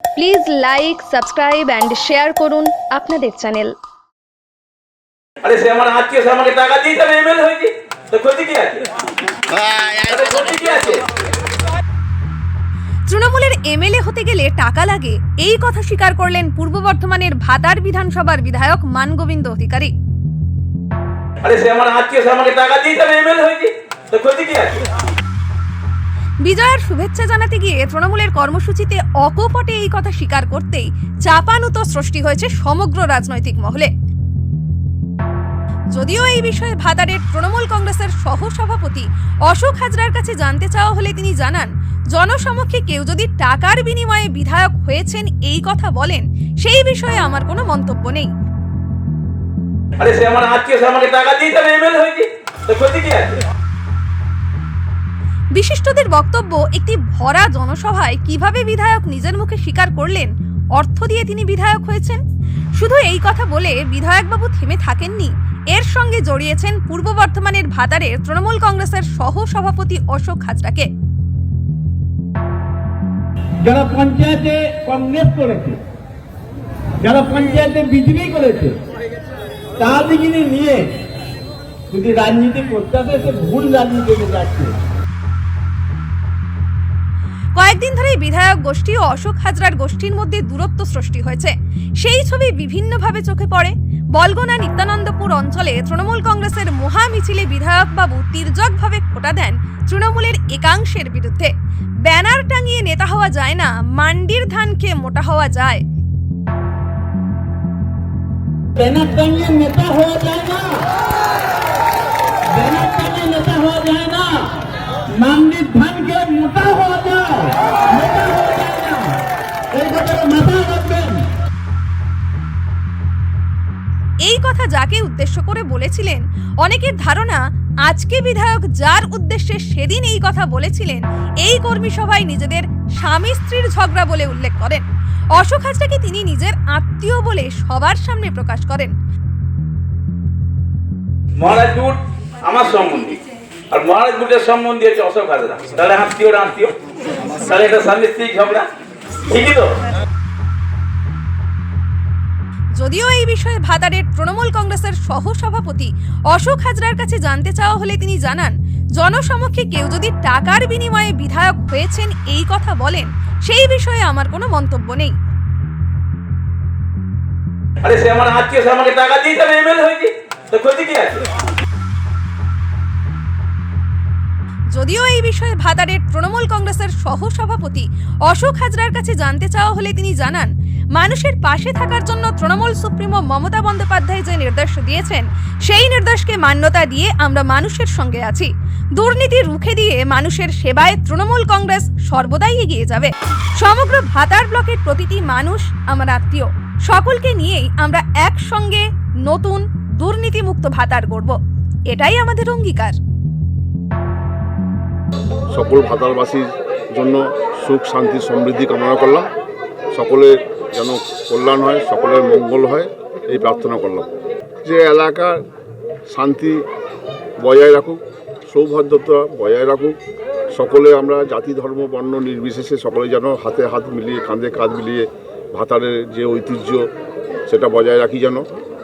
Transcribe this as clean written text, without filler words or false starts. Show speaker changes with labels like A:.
A: Please like, subscribe and share করুন আপনাদের channel.
B: আরে সে আমার আত্মীয়, সে আমাকে টাকা দিয়ে আমি এমএলএ হয়েছি, তো ক্ষতি কি আছে? ক্ষতি কি আছে?
C: তৃণমূলের এমএলএ হতে গেলে টাকা লাগে, এই কথা স্বীকার করলেন পূর্ব বর্ধমানের ভাতার বিধানসভার বিধায়ক মানগোবিন্দ অধিকারী।
B: আরে সে আমার আত্মীয়, সে আমাকে টাকা দিয়ে আমি এমএলএ হয়েছি, তো ক্ষতি কি আছে?
C: বিজয়ের শুভেচ্ছা জানাতে গিয়ে তৃণমূলের কর্মসূচিতে অকপটে এই কথা স্বীকার করতেই চাপানুতো সৃষ্টি হয়েছে সমগ্র রাজনৈতিক মহলে। যদিও এই বিষয়ে ভাতারের তৃণমূল কংগ্রেসের সহ সভাপতি অশোক হাজরার কাছে জানতে চাওয়া হলে তিনি জানান, জনসমক্ষে কেউ যদি টাকার বিনিময়ে বিধায়ক হয়েছেন এই কথা বলেন, সেই বিষয়ে আমার কোনো মন্তব্য নেই।
B: আরে সে আমার আত্মীয়, সে আমাকে টাকা দিয়ে আমি এমএলএ হয়েছি, তো ক্ষতি কি আছে?
C: বিশিষ্টদের বক্তব্য, একটি ভরা জনসভায় কিভাবে বিধায়ক নিজের মুখে স্বীকার করলেন অর্থ দিয়ে তিনি বিধায়ক হয়েছেন। শুধু এই কথা বলে বিধায়কবাবু থেমে থাকেননি, এর সঙ্গে জড়িয়েছেন পূর্ব বর্ধমানের ভাতারের তৃণমূল কংগ্রেসের সহ সভাপতি অশোক হাজরাকে।
D: যারা পঞ্চায়েতে কংগ্রেস করেছে, যারা পঞ্চায়েতে বিজেপি করেছে, তাদেরকে নিয়ে যদি রাজনীতি করতে হবে, সে ভুল রাজনীতিতে যাচ্ছে।
C: কয়েকদিন ধরে বিধায়ক গোষ্ঠী ও অশোক হাজরার গোষ্ঠীর মধ্যে দূরত্ব সৃষ্টি হয়েছে, সেই ছবি বিভিন্নভাবে চোখে পড়ে। বলগোনা নিত্যানন্দপুর অঞ্চলে তৃণমূল কংগ্রেসের মহা মিছিলে বিধায়কবাবু তির্যকভাবে খোঁটা দেন তৃণমূলের একাংশের বিরুদ্ধে। ব্যানার টাঙিয়ে নেতা হওয়া যায় না, মান্ডির ধান খেয়ে মোটা হওয়া যায়।
D: ব্যানার টাঙিয়ে নেতা হওয়া যায় না, ব্যানার টাঙিয়ে নেতা হওয়া যায় না, মান্ডির ধানকে মোটা হওয়া যায়, মোটা হওয়া যায় না। এই কথাটা মাথায় রাখবেন।
C: এই কথা যাকে উদ্দেশ্য করে বলেছিলেন, অনেকের ধারণা আজকে বিধায়ক যার উদ্দেশ্যে সেদিন এই কথা বলেছিলেন, এই কর্মী সভায় নিজেদের স্বামী স্ত্রীর ঝগড়া বলে উল্লেখ করেন। অশোক হাজরাকে তিনি নিজের আত্মীয় বলে সবার সামনে প্রকাশ করেন।
B: মহারাজ দুট আমার সম্বন্ধী, আর মহারাজ দুটের সম্বন্ধী হচ্ছে অশোক হাজরা, তাহলে আত্মীয় আত্মীয়, তাহলে এটা স্বামী স্ত্রী ঝগড়া, ঠিকই তো?
C: যদিও এই বিষয়ে ভাতারের তৃণমূল কংগ্রেসের সহ সভাপতি অশোক হাজরার কাছে জানতে চাওয়া হলে তিনি জানান, জনসমক্ষে কেউ যদি টাকার বিনিময়ে বিধায়ক হয়েছেন এই কথা বলেন, সেই বিষয়ে আমার কোনো মন্তব্য নেই।
B: আরে সে আমার আত্মীয়, সে আমাকে টাকা দিয়ে আমি এমএলএ হয়েছি, তো ক্ষতি কি আছে?
C: যদিও এই বিষয়ে ভাতারের তৃণমূল কংগ্রেসের সহ সভাপতি অশোক হাজরার কাছে জানতে চাওয়া হলে তিনি জানান, মানুষের পাশে থাকার জন্য তৃণমূল সুপ্রিমো মমতা বন্দ্যোপাধ্যায় যে নির্দেশ দিয়েছেন, সেই নির্দেশকে মান্যতা দিয়ে আমরা মানুষের সঙ্গে আছি। দুর্নীতি রুখে দিয়ে মানুষের সেবায় তৃণমূল কংগ্রেস সর্বদাই এগিয়ে যাবে। সমগ্র ভাতার ব্লকের প্রতিটি মানুষ আমার আত্মীয়, সকলকে নিয়েই আমরা একসঙ্গে নতুন দুর্নীতিমুক্ত ভাতার গড়ব, এটাই আমাদের অঙ্গীকার।
E: সকল ভাতারবাসীর জন্য সুখ শান্তি সমৃদ্ধি কামনা করলাম, সকলের যেন কল্যাণ হয়, সকলের মঙ্গল হয়, এই প্রার্থনা করলাম। যে এলাকার শান্তি বজায় রাখুক, সৌহার্দ্যতা বজায় রাখুক, সকলে আমরা জাতি ধর্ম বর্ণ নির্বিশেষে সকলে যেন হাতে হাত মিলিয়ে কাঁধে কাঁধ মিলিয়ে ভাতারের যে ঐতিহ্য সেটা বজায় রাখি যেন।